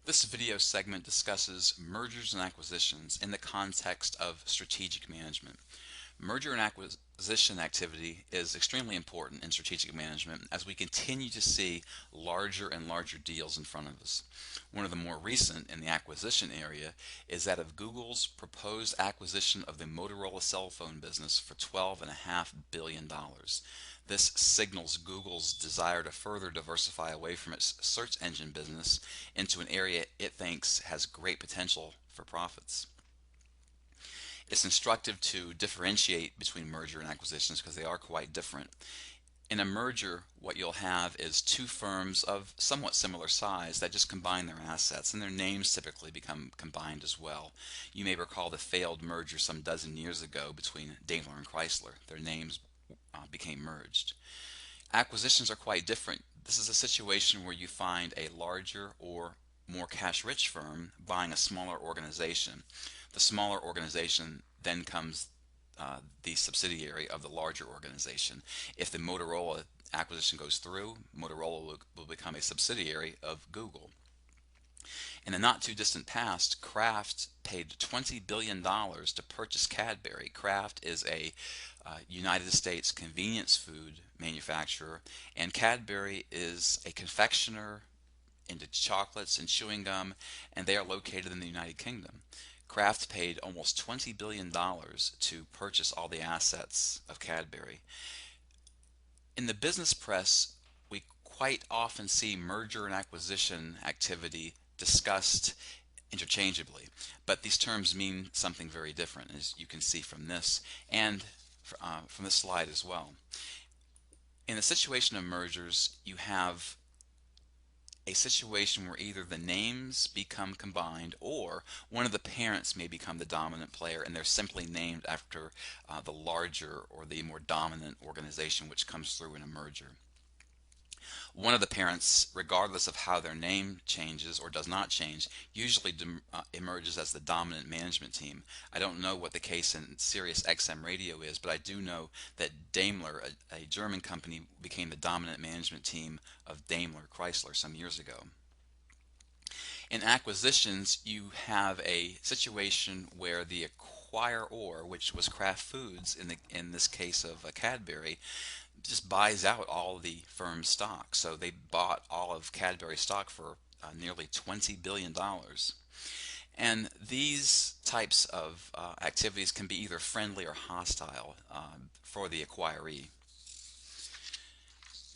This video segment discusses mergers and acquisitions in the context of strategic management. Merger and acquisition activity is extremely important in strategic management as we continue to see larger and larger deals in front of us. One of the more recent in the acquisition area is that of Google's proposed acquisition of the Motorola cell phone business for $12.5 billion. This signals Google's desire to further diversify away from its search engine business into an area it thinks has great potential for profits. It's instructive to differentiate between merger and acquisitions because they are quite different. In a merger, what you'll have is two firms of somewhat similar size that just combine their assets, and their names typically become combined as well. You may recall the failed merger some dozen years ago between Daimler and Chrysler. Their names became merged. Acquisitions are quite different. This is a situation where you find a larger or more cash-rich firm buying a smaller organization. The smaller organization then comes the subsidiary of the larger organization. If the Motorola acquisition goes through, Motorola will become a subsidiary of Google. In the not too distant past, Kraft paid $20 billion to purchase Cadbury. Kraft is a United States convenience food manufacturer, and Cadbury is a confectioner into chocolates and chewing gum, and they are located in the United Kingdom. Kraft paid almost $20 billion to purchase all the assets of Cadbury. In the business press, we quite often see merger and acquisition activity discussed interchangeably, but these terms mean something very different, as you can see from this and from this slide as well. In the situation of mergers, you have a situation where either the names become combined or one of the parents may become the dominant player, and they're simply named after the larger or the more dominant organization which comes through in a merger. One of the parents, regardless of how their name changes or does not change, usually emerges as the dominant management team. I don't know what the case in Sirius XM Radio is, but I do know that Daimler, a German company, became the dominant management team of Daimler Chrysler some years ago. In acquisitions, you have a situation where the acquirer, which was Kraft Foods in this case of Cadbury, just buys out all the firm's stock. So they bought all of Cadbury stock for nearly $20 billion. And these types of activities can be either friendly or hostile for the acquiree.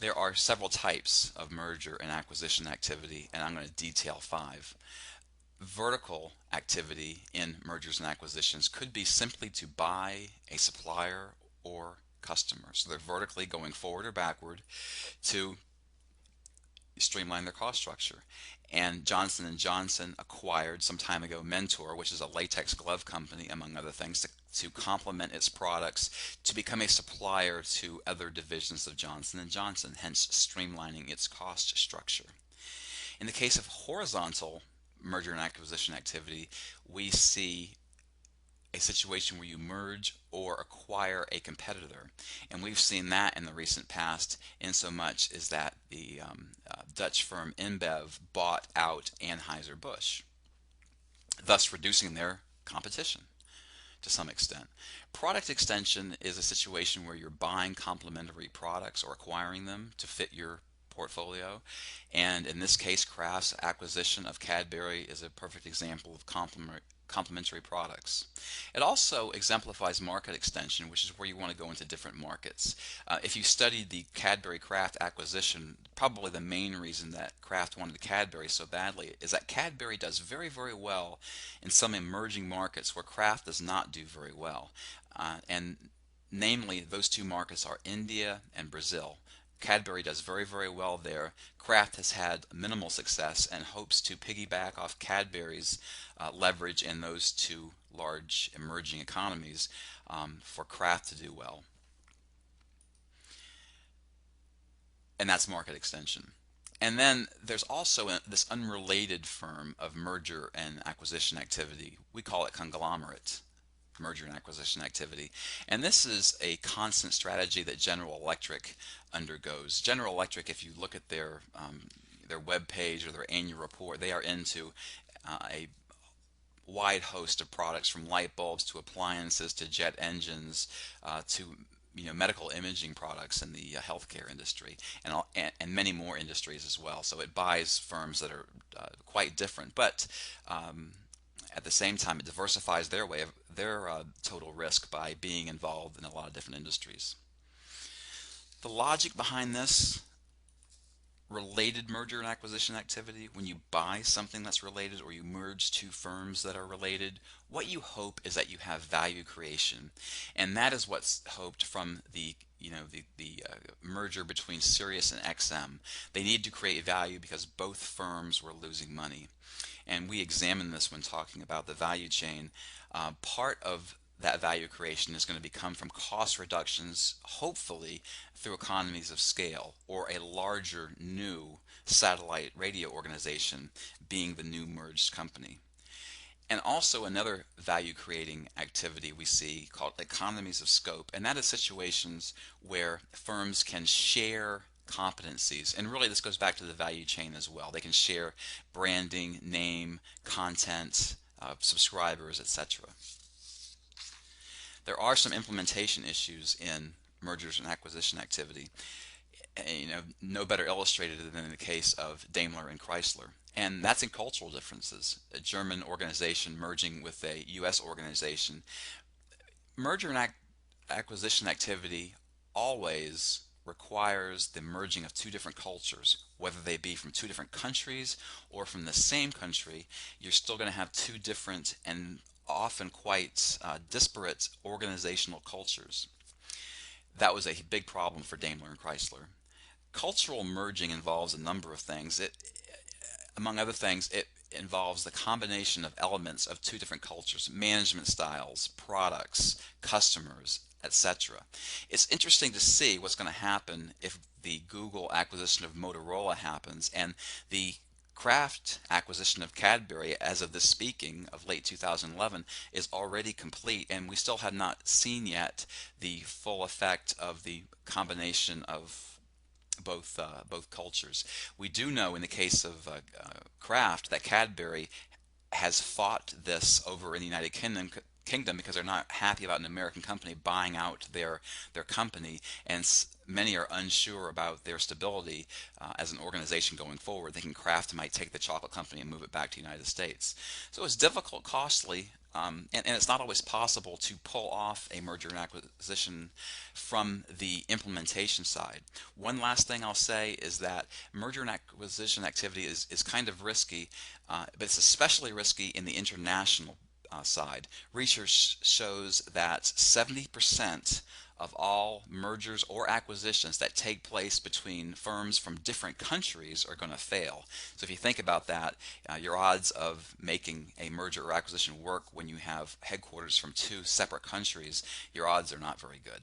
There are several types of merger and acquisition activity, and I'm going to detail 5. Vertical activity in mergers and acquisitions could be simply to buy a supplier or customer. So they're vertically going forward or backward to streamline their cost structure. And Johnson & Johnson acquired some time ago Mentor, which is a latex glove company, among other things, to complement its products to become a supplier to other divisions of Johnson & Johnson, hence streamlining its cost structure. In the case of horizontal merger and acquisition activity, we see a situation where you merge or acquire a competitor, and we've seen that in the recent past in so much as that the Dutch firm InBev bought out Anheuser-Busch, thus reducing their competition to some extent. Product extension is a situation where you're buying complementary products or acquiring them to fit your portfolio, and in this case Kraft's acquisition of Cadbury is a perfect example of complementary products. It also exemplifies market extension, which is where you want to go into different markets. If you studied the Cadbury Kraft acquisition, probably the main reason that Kraft wanted Cadbury so badly is that Cadbury does very, very well in some emerging markets where Kraft does not do very well. And namely, those two markets are India and Brazil. Cadbury does very, very well there. Kraft has had minimal success and hopes to piggyback off Cadbury's leverage in those two large emerging economies for Kraft to do well. And that's market extension. And then there's also this unrelated firm of merger and acquisition activity. We call it conglomerate merger and acquisition activity. And this is a constant strategy that General Electric undergoes. General Electric, if you look at their their web page or their annual report, they are into a wide host of products, from light bulbs to appliances to jet engines to medical imaging products in the healthcare industry, and many more industries as well. So it buys firms that are quite different, but at the same time it diversifies their total risk by being involved in a lot of different industries. The logic behind this: related merger and acquisition activity. When you buy something that's related or you merge two firms that are related, what you hope is that you have value creation, and that is what's hoped from the merger between Sirius and XM. They need to create value because both firms were losing money, and we examine this when talking about the value chain. Part of that value creation is going to become from cost reductions, hopefully through economies of scale, or a larger new satellite radio organization being the new merged company. And also another value creating activity we see called economies of scope, and that is situations where firms can share competencies. And really this goes back to the value chain as well. They can share branding, name, content, subscribers, etc. There are some implementation issues in mergers and acquisition activity, no better illustrated than in the case of Daimler and Chrysler. And that's in cultural differences. A German organization merging with a US organization. Merger and acquisition activity always requires the merging of two different cultures, whether they be from two different countries or from the same country. You're still going to have two different and often quite disparate organizational cultures. That was a big problem for Daimler and Chrysler. Cultural merging involves a number of things. Among other things, it involves the combination of elements of two different cultures: management styles, products, customers, etc. It's interesting to see what's going to happen if the Google acquisition of Motorola happens and the Kraft acquisition of Cadbury, as of this speaking of late 2011, is already complete, and we still have not seen yet the full effect of the combination of both cultures. We do know in the case of Kraft that Cadbury has fought this over in the United Kingdom because they're not happy about an American company buying out their company, and many are unsure about their stability as an organization going forward, thinking Kraft might take the chocolate company and move it back to the United States. So it's difficult, costly, and it's not always possible to pull off a merger and acquisition from the implementation side. One last thing I'll say is that merger and acquisition activity is kind of risky, but it's especially risky in the international side. Research shows that 70% of all mergers or acquisitions that take place between firms from different countries are going to fail. So if you think about that, your odds of making a merger or acquisition work when you have headquarters from two separate countries, your odds are not very good.